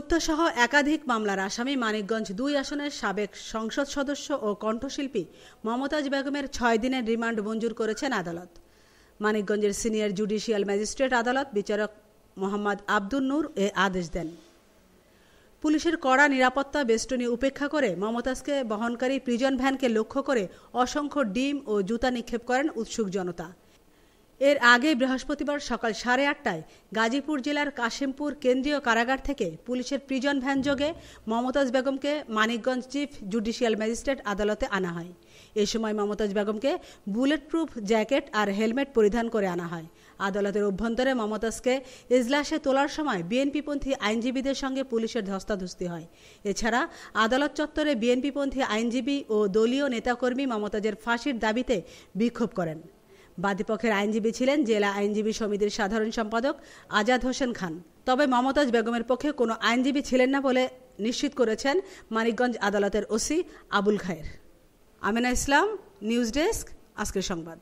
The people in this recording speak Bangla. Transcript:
হত্যাসহ একাধিক মামলার আসামি মানিকগঞ্জ ২ আসনের সাবেক সংসদ সদস্য ও কণ্ঠশিল্পী মমতাজ বেগমের ৬ দিনের রিমান্ড মঞ্জুর করেছেন আদালত। মানিকগঞ্জের সিনিয়র জুডিশিয়াল ম্যাজিস্ট্রেট আদালত বিচারক মোহাম্মদ আব্দুন নূর এ আদেশ দেন। পুলিশের কড়া নিরাপত্তা বেষ্টনী উপেক্ষা করে মমতাজকে বহনকারী প্রিজন ভ্যানকে লক্ষ্য করে অসংখ্য ডিম ও জুতা নিক্ষেপ করেন উৎসুক জনতা। এর আগে বৃহস্পতিবার সকাল 8:30টায় গাজীপুর জেলার কাশিমপুর কেন্দ্রীয় কারাগার থেকে পুলিশের প্রিজন ভ্যান যোগে মমতাজ বেগমকে মানিকগঞ্জ চিফ জুডিশিয়াল ম্যাজিস্ট্রেট আদালতে আনা হয়। এ সময় মমতাজ বেগমকে বুলেট প্রুফ জ্যাকেট আর হেলমেট পরিধান করে আনা হয়। আদালতের অভ্যন্তরে মমতাজকে এজলাসে তোলার সময় বিএনপিপন্থী আইনজীবীদের সঙ্গে পুলিশের ধস্তাধস্তি হয়। এছাড়া আদালত চত্বরে বিএনপিপন্থী আইনজীবী ও দলীয় নেতাকর্মী মমতাজের ফাঁসির দাবিতে বিক্ষোভ করেন। বাদীপক্ষের আইনজীবী ছিলেন জেলা আইনজীবী সমিতির সাধারণ সম্পাদক আজাদ হোসেন খান। তবে মমতাজ বেগমের পক্ষে কোনো আইনজীবী ছিলেন না বলে নিশ্চিত করেছেন মানিকগঞ্জ আদালতের ওসি আবুল খায়ের। আমিনা ইসলাম, নিউজ ডেস্ক, আজকের সংবাদ।